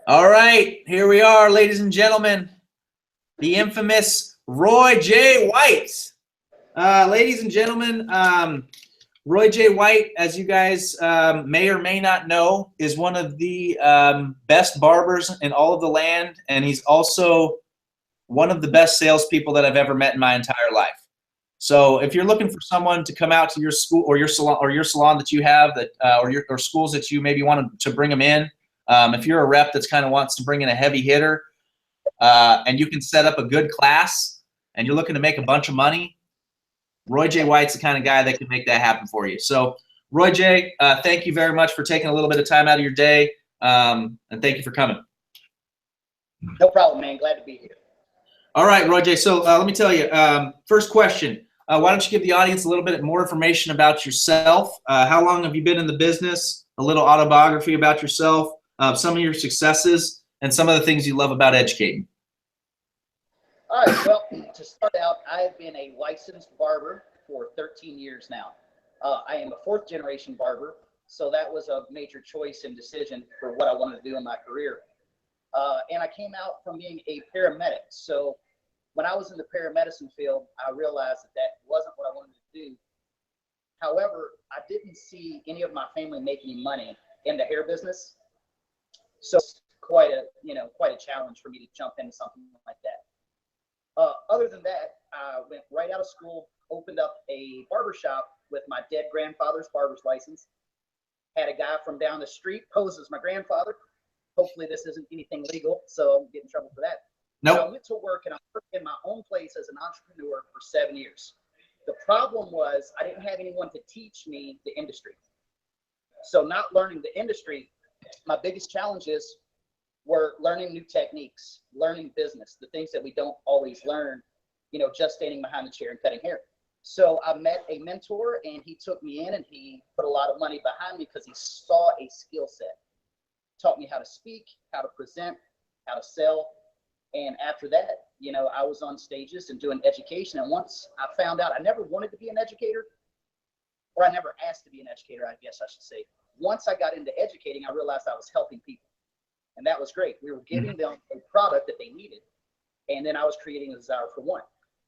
All right, here we are, ladies and gentlemen. The infamous Roy J. White. Ladies and gentlemen, Roy J. White, as you guys may or may not know, is one of the best barbers in all of the land, and he's also one of the best salespeople that I've ever met in my entire life. So if you're looking for someone to come out to your school or your salon that you have that or schools that you maybe want to bring them in, if you're a rep that's kind of wants to bring in a heavy hitter and you can set up a good class and you're looking to make a bunch of money, Roy J. White's the kind of guy that can make that happen for you. So Roy J., thank you very much for taking a little bit of time out of your day, and thank you for coming. No problem, man. Glad to be here. All right, Roy J. So let me tell you, first question. Why don't you give the audience a little bit more information about yourself? How long have you been in the business? A little autobiography about yourself, some of your successes, and some of the things you love about educating. All right. Well, to start out, I've been a licensed barber for 13 years now. I am a fourth generation barber, so that was a major choice and decision for what I wanted to do in my career. And I came out from being a paramedic. So when I was in the paramedicine field, I realized that that wasn't what I wanted to do. However, I didn't see any of my family making money in the hair business. So it's quite a challenge for me to jump into something like that. Other than that, I went right out of school, opened up a barber shop with my dead grandfather's barber's license. Had a guy from down the street pose as my grandfather. Hopefully this isn't anything legal, so I won't get in trouble for that. Nope. So I went to work and I worked in my own place as an entrepreneur for 7 years. The problem was I didn't have anyone to teach me the industry. So not learning the industry, my biggest challenges were learning new techniques, learning business, the things that we don't always learn, just standing behind the chair and cutting hair. So I met a mentor and he took me in and he put a lot of money behind me because he saw a skill set. Taught me how to speak, how to present, how to sell. And after that, I was on stages and doing education. And once I found out I never wanted to be an educator, or I never asked to be an educator, I guess I should say. Once I got into educating, I realized I was helping people. And that was great. We were giving them a product that they needed. And then I was creating a desire for one.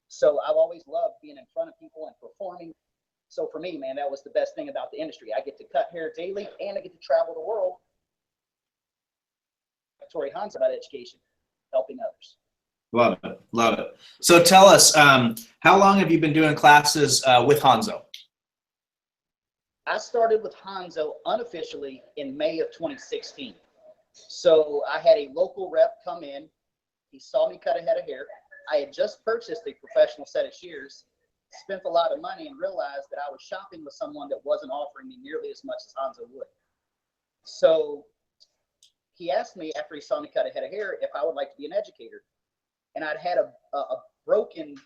So I've always loved being in front of people and performing. So for me, man, that was the best thing about the industry. I get to cut hair daily and I get to travel the world. Tori Hans about education, helping others. Love it. Love it. So tell us, how long have you been doing classes with Hanzo? I started with Hanzo unofficially in May of 2016. So I had a local rep come in. He saw me cut a head of hair. I had just purchased a professional set of shears, spent a lot of money, and realized that I was shopping with someone that wasn't offering me nearly as much as Hanzo would. So he asked me after he saw me cut a head of hair if I would like to be an educator. And I'd had a broken,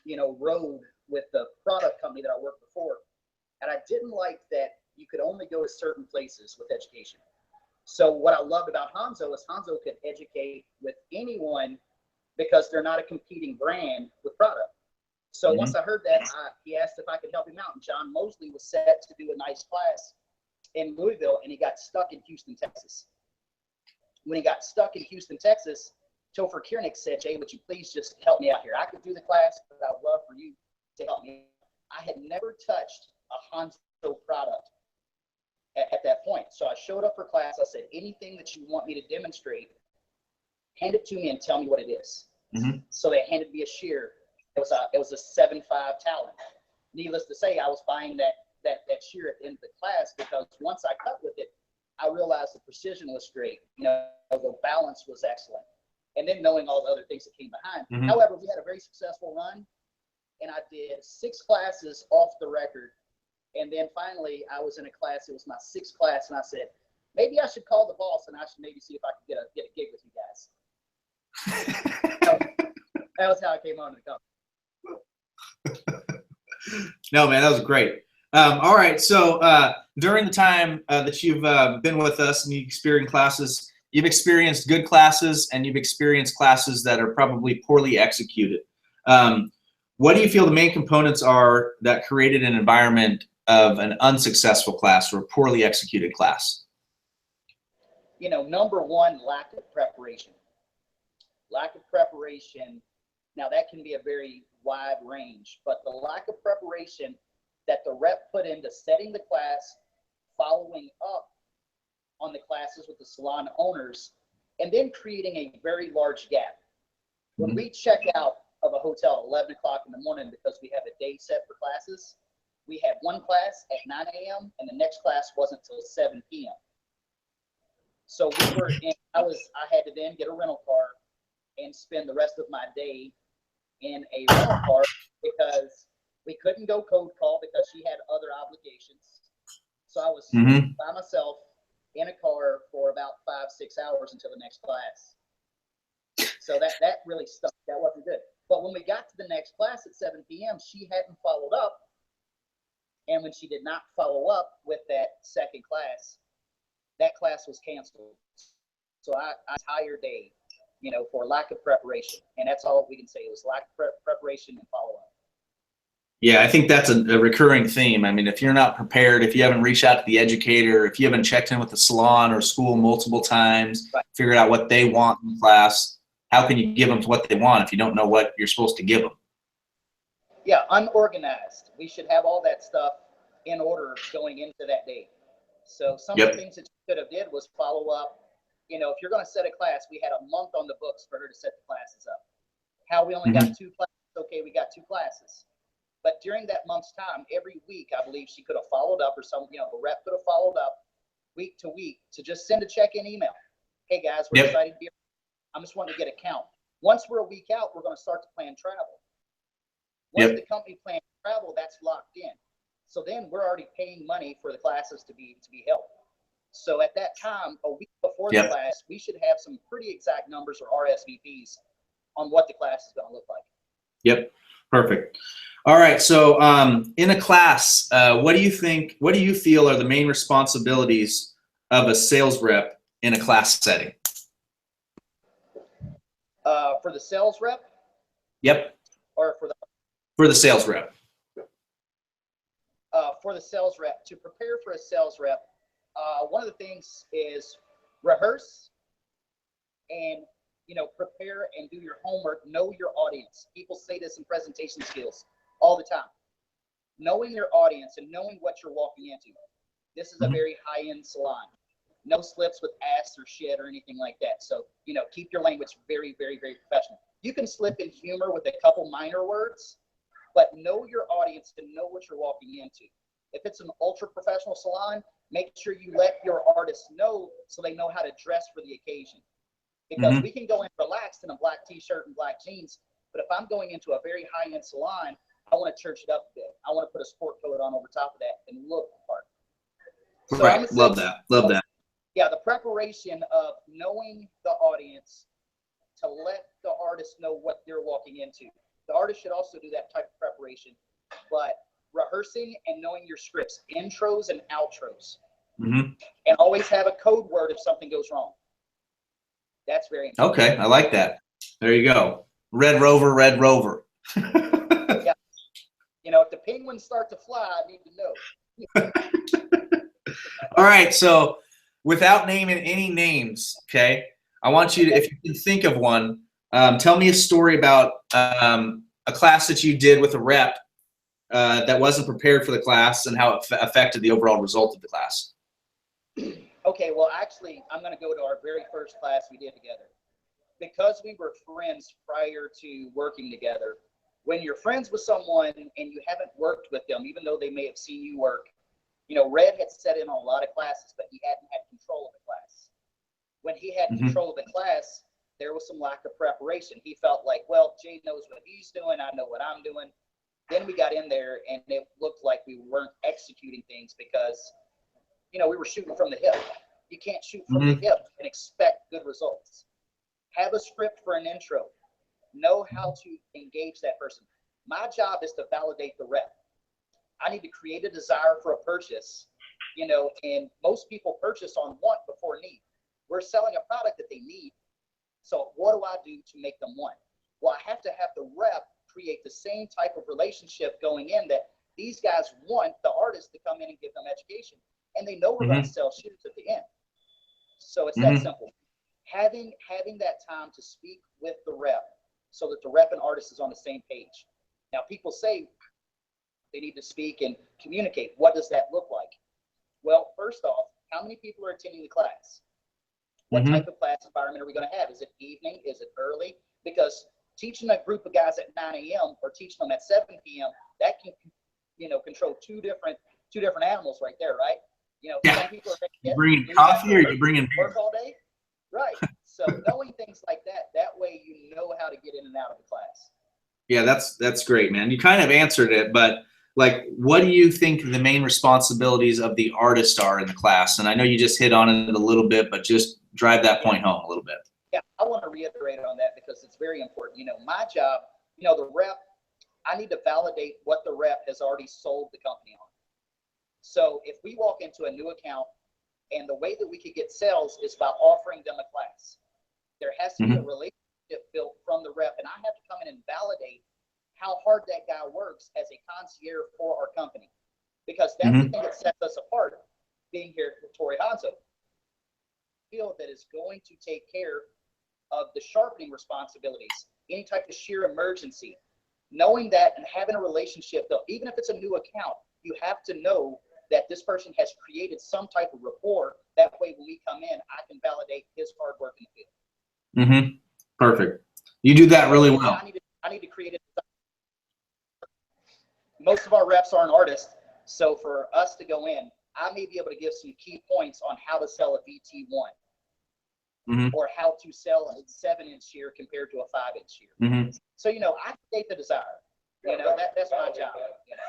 road with the product company that I worked before. And I didn't like that you could only go to certain places with education. So what I loved about Hanzo is Hanzo could educate with anyone because they're not a competing brand with product. So once I heard that, he asked if I could help him out. And John Mosley was set to do a nice class in Louisville, and he got stuck in Houston, Texas. When he got stuck in Houston, Texas, Topher Kiernick said, Jay, would you please just help me out here? I could do the class, but I would love for you to help me. I had never touched a Hanzo product at that point. So I showed up for class. I said, anything that you want me to demonstrate, hand it to me and tell me what it is. So they handed me a shear. It was a 7.5 Talon. Needless to say, I was buying that shear at the end of the class because once I cut with it, I realized the precision was great. The balance was excellent. And then knowing all the other things that came behind. However, we had a very successful run, and I did 6 classes off the record. And then finally, I was in a class. It was my 6th class, and I said, maybe I should call the boss, and I should maybe see if I could get a gig with you guys. That was how I came on to the company. No, man, that was great. All right, so during the time that you've been with us and you've experienced good classes and you've experienced classes that are probably poorly executed. What do you feel the main components are that created an environment of an unsuccessful class or a poorly executed class? Number one, lack of preparation. Lack of preparation. Now that can be a very wide range, but the lack of preparation that the rep put into setting the class, following up on the classes with the salon owners, and then creating a very large gap. When we check out of a hotel at 11 o'clock in the morning because we have a day set for classes, we had one class at 9 a.m. and the next class wasn't until 7 p.m. So I had to then get a rental car and spend the rest of my day in a rental car because we couldn't go cold call because she had other obligations. So I was by myself in a car for about 5-6 hours until the next class. So that really stuck. That wasn't good. But when we got to the next class at 7 p.m., she hadn't followed up. And when she did not follow up with that second class, that class was canceled. So I entire day, for lack of preparation. And that's all we can say. It was lack of preparation and follow-up. Yeah, I think that's a recurring theme. I mean, if you're not prepared, if you haven't reached out to the educator, if you haven't checked in with the salon or school multiple times, figured out what they want in class, how can you give them what they want if you don't know what you're supposed to give them? Yeah, unorganized. We should have all that stuff in order going into that day. So some of the things that you could have did was follow up. If you're going to set a class, we had a month on the books for her to set the classes up. How we only got 2 classes, okay, we got 2 classes. But during that month's time, every week, I believe she could have followed up, or the rep could have followed up week to week to just send a check-in email. Hey guys, we're excited to be here. I'm just wanting to get a count. Once we're a week out, we're going to start to plan travel. Once the company plans travel, that's locked in. So then we're already paying money for the classes to be held. So at that time, a week before the class, we should have some pretty exact numbers or RSVPs on what the class is going to look like. Yep, perfect. All right, so in a class, what do you feel are the main responsibilities of a sales rep in a class setting? For the sales rep? Yep. Or for the sales rep? For the sales rep, to prepare for a sales rep, one of the things is rehearse and prepare and do your homework. Know your audience. People say this in presentation skills all the time. Knowing your audience and knowing what you're walking into. This is a very high-end salon. No slips with ass or shit or anything like that. So, keep your language very, very, very professional. You can slip in humor with a couple minor words, but know your audience to know what you're walking into. If it's an ultra-professional salon, make sure you let your artists know so they know how to dress for the occasion. Because we can go in relaxed in a black t-shirt and black jeans, but if I'm going into a very high-end salon, I want to church it up a bit. I want to put a sport coat on over top of that and look the part. So right. Love that. Yeah, the preparation of knowing the audience to let the artist know what they're walking into. The artist should also do that type of preparation, but rehearsing and knowing your scripts, intros and outros, and always have a code word if something goes wrong. That's very important. Okay, I like that. There you go. Red Rover, Red Rover. Yeah. If the penguins start to fly, I need to know. All right, so without naming any names, okay, I want you to, if you can think of one, tell me a story about a class that you did with a rep that wasn't prepared for the class and how it affected the overall result of the class. Okay, well, actually, I'm going to go to our very first class we did together. Because we were friends prior to working together, when you're friends with someone and you haven't worked with them, even though they may have seen you work, Red had set in on a lot of classes, but he hadn't had control of the class. When he had control of the class, there was some lack of preparation. He felt like, well, Jay knows what he's doing. I know what I'm doing. Then we got in there and it looked like we weren't executing things because, we were shooting from the hip. You can't shoot from the hip and expect good results. Have a script for an intro. Know how to engage that person. My job is to validate the rep. I need to create a desire for a purchase, and most people purchase on want before need. We're selling a product that they need. So what do I do to make them want? Well, I have to have the rep create the same type of relationship going in that these guys want the artist to come in and give them education. And they know we're going to sell shoes at the end. So it's that simple. Having that time to speak with the rep so that the rep and artist is on the same page. Now, people say they need to speak and communicate. What does that look like? Well, first off, how many people are attending the class? What type of class environment are we going to have? Is it evening? Is it early? Because teaching a group of guys at 9 a.m. or teaching them at 7 p.m., that can, control two different animals right there, right? Some people are you bringing coffee or you bringing beer? Work all day? Right. So knowing things like that way you know how to get in and out of the class. Yeah, that's great, man. You kind of answered it, but like, what do you think the main responsibilities of the artist are in the class? And I know you just hit on it a little bit, but just drive that point home a little bit. Yeah, I want to reiterate on that because it's very important. My job, the rep, I need to validate what the rep has already sold the company on. So if we walk into a new account, and the way that we could get sales is by offering them a class. There has to be a relationship built from the rep, and I have to come in and validate how hard that guy works as a concierge for our company. Because that's the thing that sets us apart, being here at Torrey Hanzo. Field that is going to take care of the sharpening responsibilities, any type of shear emergency. Knowing that and having a relationship, though, even if it's a new account, you have to know that this person has created some type of rapport. That way, when we come in, I can validate his hard work in the field. Perfect. You do that really well. I need to create it. Most of our reps aren't artists, so for us to go in, I may be able to give some key points on how to sell a VT1 or how to sell a 7-inch shear compared to a 5-inch shear. So, I create the desire. That's my job.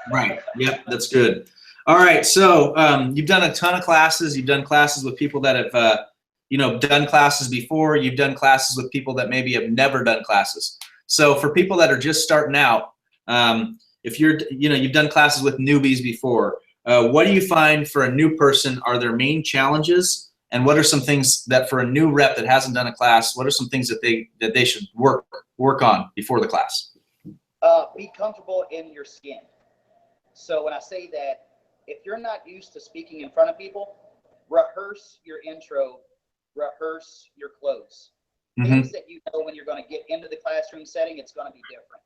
Right. Yep. That's good. All right. So you've done a ton of classes. You've done classes with people that have, done classes before. You've done classes with people that maybe have never done classes. So for people that are just starting out, if you've done classes with newbies before, what do you find for a new person are their main challenges? And what are some things that for a new rep that hasn't done a class, what are some things that they should work on before the class? Be comfortable in your skin. So when I say that, if you're not used to speaking in front of people, rehearse your intro, rehearse your close. Things that when you're going to get into the classroom setting, it's going to be different.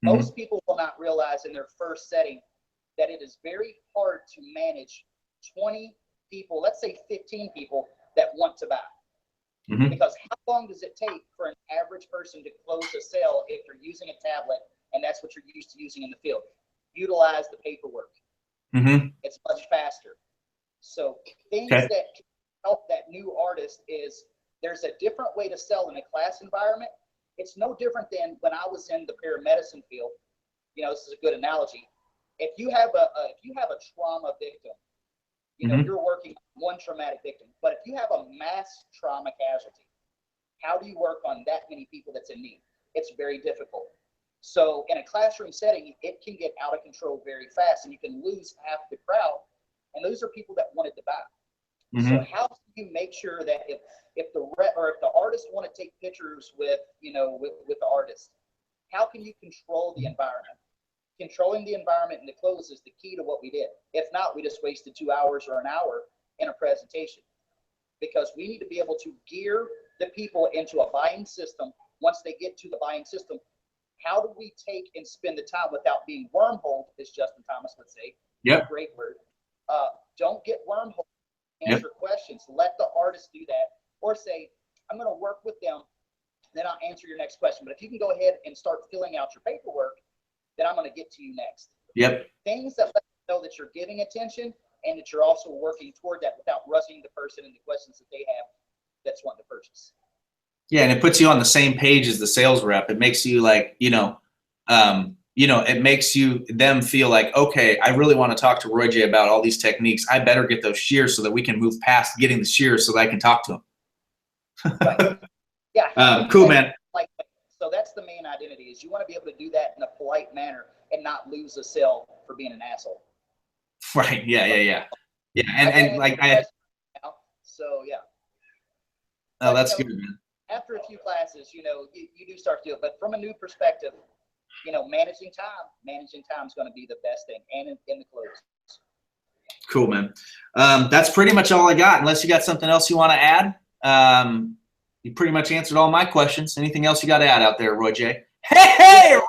Most people will not realize in their first setting that it is very hard to manage 20 people, let's say 15 people that want to buy. Because how long does it take for an average person to close a sale if you're using a tablet and that's what you're used to using in the field? Utilize the paperwork. It's much faster. So things that can help that new artist is there's a different way to sell in a class environment. It's no different than when I was in the paramedicine field. This is a good analogy. If you have a trauma victim, you're working on one traumatic victim. But if you have a mass trauma casualty, how do you work on that many people that's in need? It's very difficult. So in a classroom setting, it can get out of control very fast, and you can lose half the crowd. And those are people that wanted to buy. So how do you make sure that if the rep or if the artist want to take pictures with the artist, how can you control the environment? Controlling the environment and the close is the key to what we did. If not, we just wasted 2 hours or an hour in a presentation, because we need to be able to gear the people into a buying system. Once they get to the buying system, how do we take and spend the time without being wormholed, as Justin Thomas would say? Great word. Don't get wormholed. Answer questions. Let the artist do that, or say, I'm going to work with them, then I'll answer your next question. But if you can go ahead and start filling out your paperwork, then I'm going to get to you next. Things that let you know that you're giving attention and that you're also working toward that without rushing the person and the questions that they have that's wanting to purchase. Yeah, and it puts you on the same page as the sales rep. It makes you like, it makes them feel like, okay, I really want to talk to Roy J about all these techniques. I better get those shears so that we can move past getting the shears so that I can talk to him. Right. Yeah. Cool, man. So that's the main identity, is you want to be able to do that in a polite manner and not lose a sale for being an asshole. Right. Yeah. So yeah. Oh, that's good, man. After a few classes, you do start to do it, but from a new perspective, managing time is going to be the best thing, and in the close. Cool, man. That's pretty much all I got, unless you got something else you want to add. You pretty much answered all my questions. Anything else you got to add out there, Roy J? Hey, Red!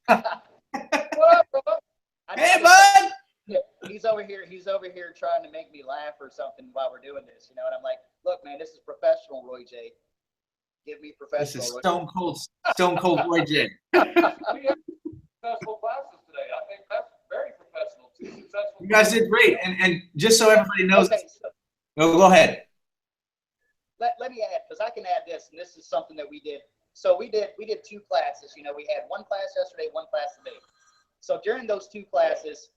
What, bro? Hey, bud! He's over here trying to make me laugh or something while we're doing this, you know. And I'm like, look, man, this is professional, Roy J. Give me professional. This is Stone Cold Roy J. We have successful classes today. I think that's very professional. Two successful. You guys did great, and just so everybody knows, Okay, so go ahead. let me add, because I can add this, and this is something that we did. So we did 2 classes. You know, we had 1 class yesterday, 1 class today. So during those 2 classes,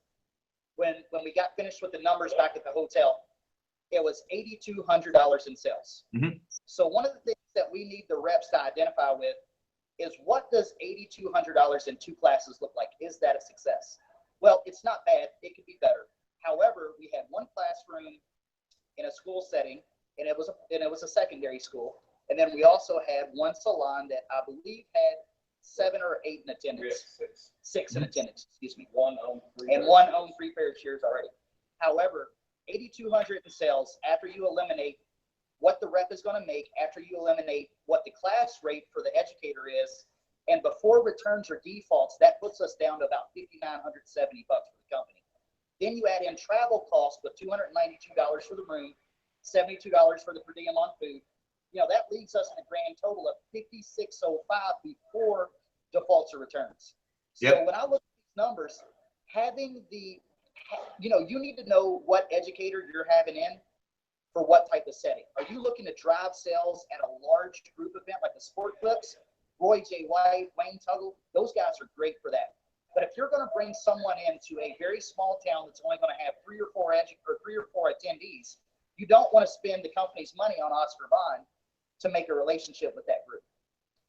when we got finished with the numbers back at the hotel, it was $8,200 in sales. Mhm. So one of the things that we need the reps to identify with is, what does $8,200 in 2 classes look like? Is that a success? Well, it's not bad. It could be better. However, we had 1 classroom in a school setting, and it was a secondary school. And then we also had 1 salon that I believe had 7 or 8 in attendance. 6 in attendance, excuse me. 1 owned 3 And 1 owned 3 pair of chairs already. However, $8,200 in sales after you eliminate what the rep is going to make, after you eliminate what the class rate for the educator is, and before returns or defaults, that puts us down to about $5,970 for the company. Then you add in travel costs with $292 for the room, $72 for the per diem on food. You know, that leaves us in a grand total of $5,605 before defaults or returns. So Yep. when I look at these numbers, having you need to know what educator you're having in for what type of setting. Are you looking to drive sales at a large group event like the Sport Clips? Roy J. White, Wayne Tuggle, those guys are great for that. But if you're going to bring someone into a very small town that's only going to have 3 or 4 attendees, you don't want to spend the company's money on Oscar Bond to make a relationship with that group.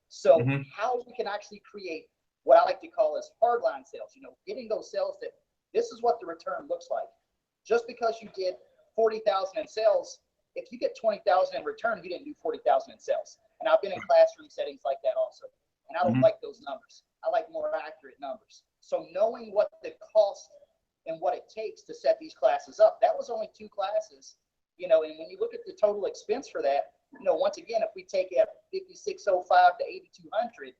So how we can actually create what I like to call as hardline sales, you know, getting those sales that this is what the return looks like. Just because you did 40,000 in sales, if you get 20,000 in return, you didn't do 40,000 in sales. And I've been in classroom settings like that also. And I don't like those numbers. I like more accurate numbers. So knowing what the cost and what it takes to set these classes up, that was only 2 classes, you know, and when you look at the total expense for that, you know, once again, if we take it $5,605 to $8,200,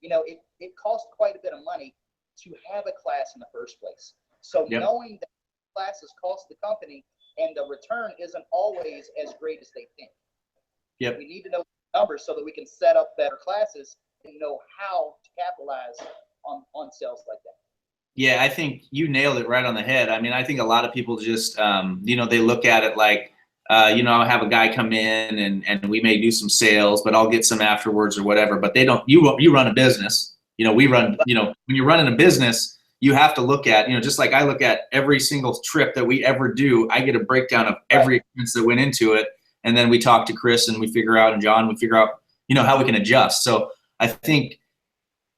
you know, it costs quite a bit of money to have a class in the first place. So knowing that classes cost the company and the return isn't always as great as they think. Yep. We need to know the numbers so that we can set up better classes and know how to capitalize on sales like that. Yeah, I think you nailed it right on the head. I mean, I think a lot of people just, they look at it like, I'll have a guy come in and we may do some sales, but I'll get some afterwards or whatever. But they don't. You run a business. We run. When you're running a business, you have to look at, just like I look at every single trip that we ever do. I get a breakdown of every expense that went into it, and then we talk to Chris and we figure out, and John, we figure out, how we can adjust. So I think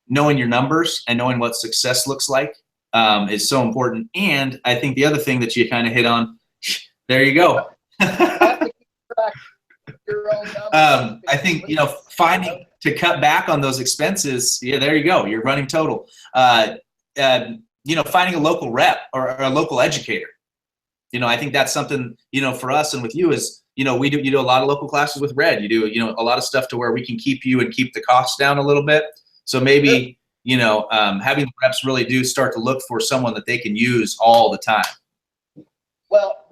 knowing your numbers and knowing what success looks like is so important. And I think the other thing that you kind of hit on, there you go. I think, finding to cut back on those expenses. Yeah, there you go. You're running total. Finding a local rep or a local educator. I think that's something, for us and with you is, you do a lot of local classes with Red. You do, a lot of stuff to where we can keep you and keep the costs down a little bit. So maybe, having the reps really do start to look for someone that they can use all the time. Well,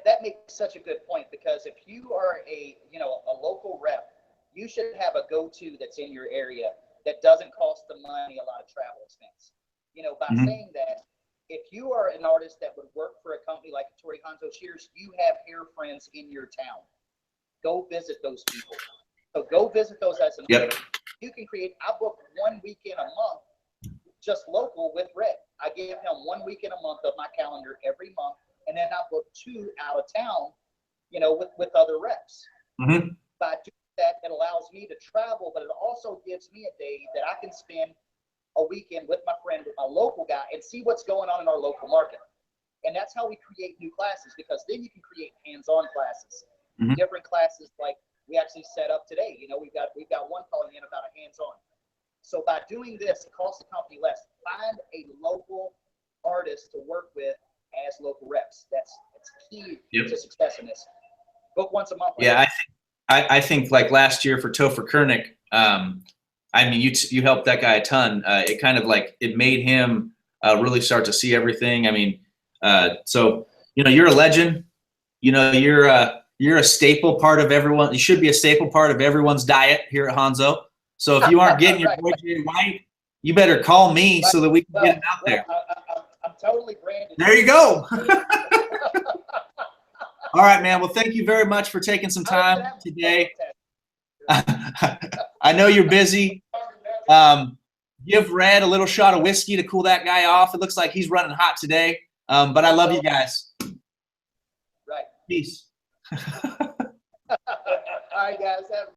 that makes such a good point, because if you are a local rep, you should have a go-to that's in your area that doesn't cost the money a lot of travel expense. By saying that, if you are an artist that would work for a company like Tori Hanzo Shears, you have hair friends in your town. Go visit those people. So go visit those as an artist. You can create. I book 1 weekend a month, just local with Red. I give him 1 weekend a month of my calendar every month. And then I book 2 out of town, with other reps. By doing that, it allows me to travel, but it also gives me a day that I can spend a weekend with my friend, with my local guy, and see what's going on in our local market. And that's how we create new classes, because then you can create hands-on classes, different classes like we actually set up today. We've got one calling in about a hands-on. So by doing this, it costs the company less. Find a local artist to work with as local reps. That's key to success in this. Book once a month. Yeah, I think like last year for Topher Kernick, I mean, you helped that guy a ton. It kind of like it made him really start to see everything. I mean, so you know, you're a legend. You know, you're a staple part of everyone. You should be a staple part of everyone's diet here at Hanzo. So if you aren't getting your Roy J. White, you better call me so that we can get him out there. I'm totally branded. There you go. All right, man. Well, thank you very much for taking some time today. I know you're busy. Give Red a little shot of whiskey to cool that guy off. It looks like he's running hot today. But I love you guys. Right. Peace. All right, guys. Have